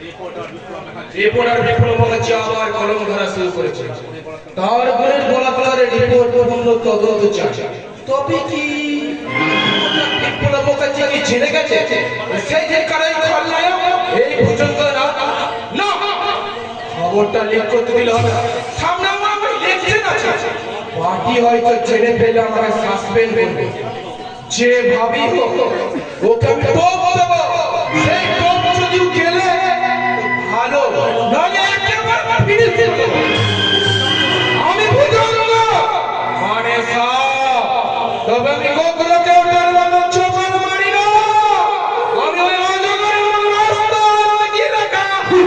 Reporter বিপ্লব মুখার্জি আবার কলম ধরা শুরু করেছে। তার বোনের বলা কলারে রিপোর্ট পূর্ণ তদন্ত চাই। তবে কি বিপ্লব মুখার্জি কি জেনে গেছে সেই যে কারাই খলনায়ক এই পর্যন্ত না না খবরটা লিক করতে দিলে হবে। সামনে আমার ইলেকশন আছে, পার্টি হয়তো জেনে পেলে আমাকে সাসপেন্ড করবে। যে ভাবি হোক ওকে আমি টোপ দেবো, সেই টোপ যদি গেলে ভালো, নাহলে একেবারে ফিনিশ দেবো। আমি বুঝলাম না মানে তবে আমি কখনো কেউ ডালবানো চোখের মারি না। আমি ওই অজগরের রাস্তা গিয়ে রাখা। তুই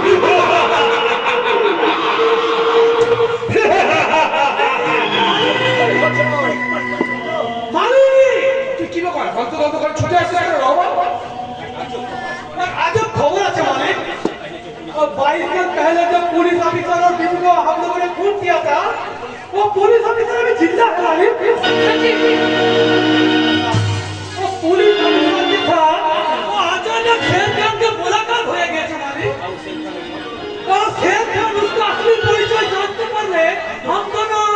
কি ব্যাপার অন্তত করে ছুটে আসছিস কেন বাবা? আজব খবর আছে মানে 22 दिन पहले जब पुलिस ऑफिसर और टीम को हम लोगों ने खून किया था, वो पुलिस ऑफिसर अभी जिंदा है मालिक। वो पुलिस ऑफिसर जो था वो अचानक शेर खान के मुलाकात हो गया था मालिक। और शेर खान उसका असली परिचय जानते पड़े हम दोनों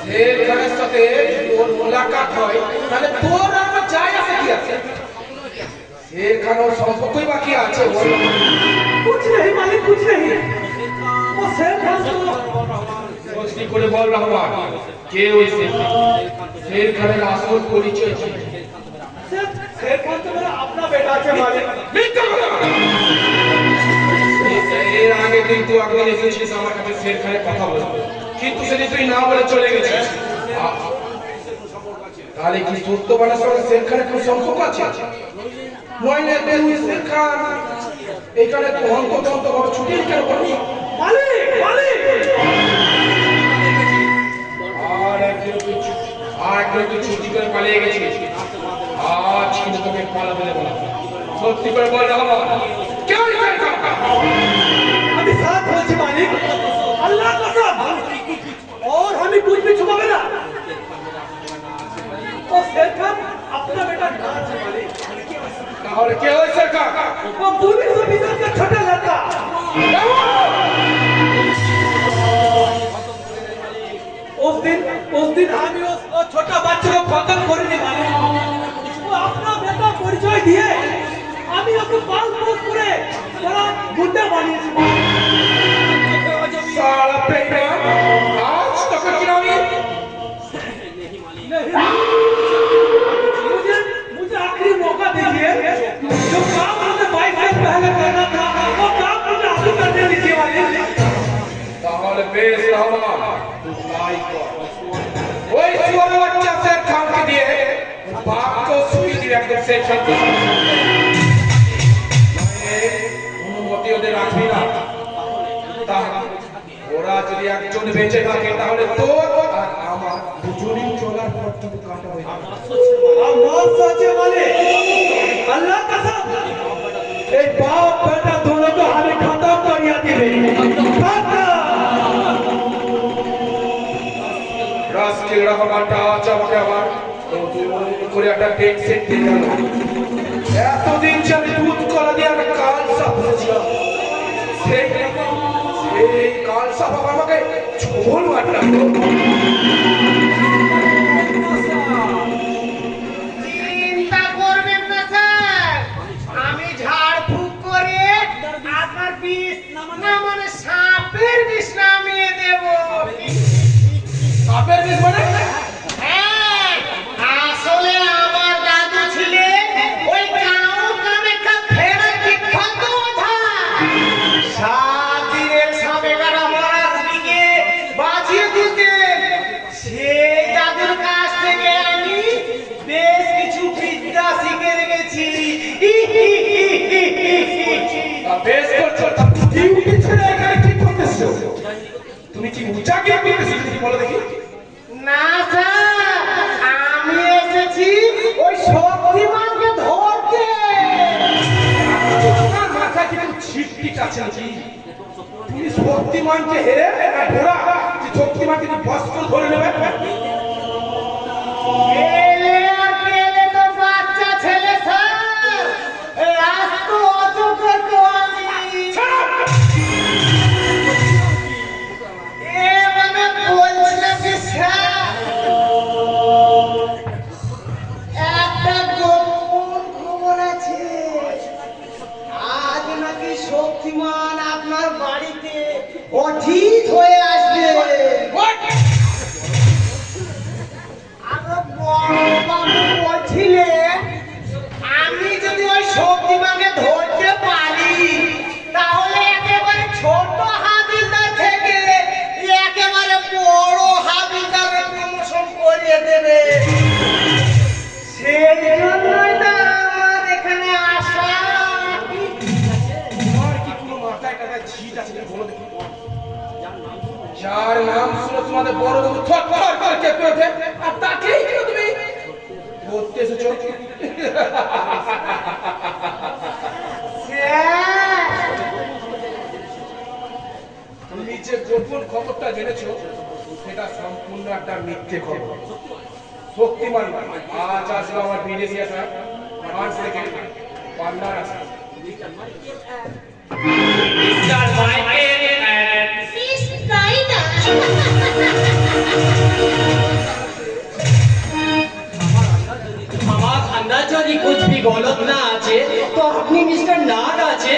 शेर खाনের সাথে তোর মোলাকাত হয় তাহলে তোর আমার যায় আছে কি আছে? शेर खान और সম্পর্কই বাকি আছে। कुछ नहीं मालिक, कुछ नहीं। वो शेर खान तो সত্যি করে বল রহমান, কে ওই शेर खान? शेर खाনের আসল পরিচয় কি? शेर खान तो मेरा अपना बेटा है मालिक। মিথ্যা কথা। এর আগে কিন্তু একদিন এসেছিস আমার কাছে शेर খানের কথা বলতে, কিন্তু সেদিন তুই না বলে চলে গেছিস। তাহলে কি সত্য বানার সঙ্গে शेर খানের কোনো সম্পর্ক আছে? নইলে তুই शेर খান এখানে তদন্ত করে ছুটি কেন করবি? मालिक मालिक আর একদিন তুই ছুটি করে পালিয়ে গেছিস। আজ কিন্তু তোকে পালাতে দেবো না। সত্যি করে বল রহমান, কে ওই शेर খান? अभी साथ हो जी मालिक, अल्लाह कसम, और हमें कुछ भी छुपावे ना। वो शेर खान अपना बेटा ना है मालिक। তাহলে কে ওই शेर খান? वो पुलिस ऑफिसर का छोटा लड़का। उस दिन हमें वो छोटा बच्चे को पकड़ करने वाले वो अपना बेटा परिचय दिए, हमें उसको पाल पोस करे बड़ा गुंडा बनिए। साला बेईमान, आज तक की नामी मुझे आखिरी मौका दीजिए। जो काम मुझे 22 दिन पहले करना था वो काम मुझे अभी करने दीजिए मालिक। তাহলে বেশ রহমান, তুই তাই কর। ওই ছোট বাচ্চা शेर খানকে দিয়ে বাপ তো সুই দিয়ে একদম शेर খান অনুমতি ওদের রাখবি না। তাহলে ওরা যদি একজন বেঁচে থাকে তাহলে তোর আর আমার দুজনই চলার পথটুকু কাটা হয়ে যাবে। अब मौत सोचे वाले अल्लाह कसम एक बाप बेटा दोनों को हमें खत्म कर दिया दिले। রাস্কেল রহমানটা আজ আমাকে আবার নতুন করে একটা টেনশন দিয়ে গেল। এতদিন যে আমি দুধ কলা দিয়ে একটা কাল সাপ হয়েছিলাম, সেই কাল সাপ আমাকে ঝোল মারলাম। চিন্তা করবেন না স্যার, আমি ঝাড়ফুঁক করে আপনার বিষ না মানে সাপের বিষ নামিয়ে দেব। সাপের বিষ মানে? হ্যাঁ, আসলে আমার দাদু ছিলেন ওই গাঁও কামেকা ফেরা বিখ্যাত ওঝা। 7 দিনের সাপে কাটা মরার দিকে বাঁচিয়ে দিতেন। সেই দাদুর কাছ থেকে আমি বেশ কিছু বিদ্যা শিখে রেখেছি। বেশ করছো, ডিউটি ছেড়ে এখানে কি করতেছো? তুমি কি উচাকি করতেছো? তুমি বলো দেখি। না স্যার, আমি এসেছি ওই শক্তিমানকে ধরতে। তোমার মাথায় কি কোনো ছিটকিট আছে নাকি? তুমি শক্তিমানকে হেরে ঘোড়া যে শক্তিমানকে বস করে ধরে নেবে? পেলে আর পেলে তো বাচ্চা ছেলে স্যার। বড় বাবু থর থর করে কেঁপে ওঠে আর তাকেই কেন তুমি বলতে এসেছো? স্যার, তুমি যে গোপন খবরটা জেনেছো সেটা সম্পূর্ণ একটা মিথ্যে খবর। শক্তিমান আজ আসলো আমার বিদেশি আসা ফ্রান্স থেকে পার্টনার আসা। Mister Michael and Miss Raina. আমার अंदर যদি कुछ भी गलत না আছে তো আপনি মিস্টার নাগ আছে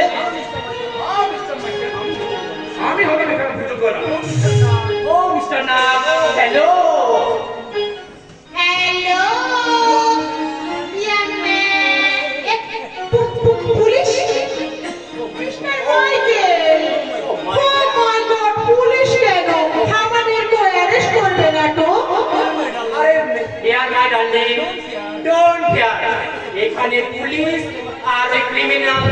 আমি হলাম এখানে পুজো করা। ও mister Nag hello Hello, young man. Police? Mr. Michael. Oh my God, police কেন? আমাদের তো arrest করবে না তো? Dear my darling don't care এখানে পুলিশ আর ক্রিমিনাল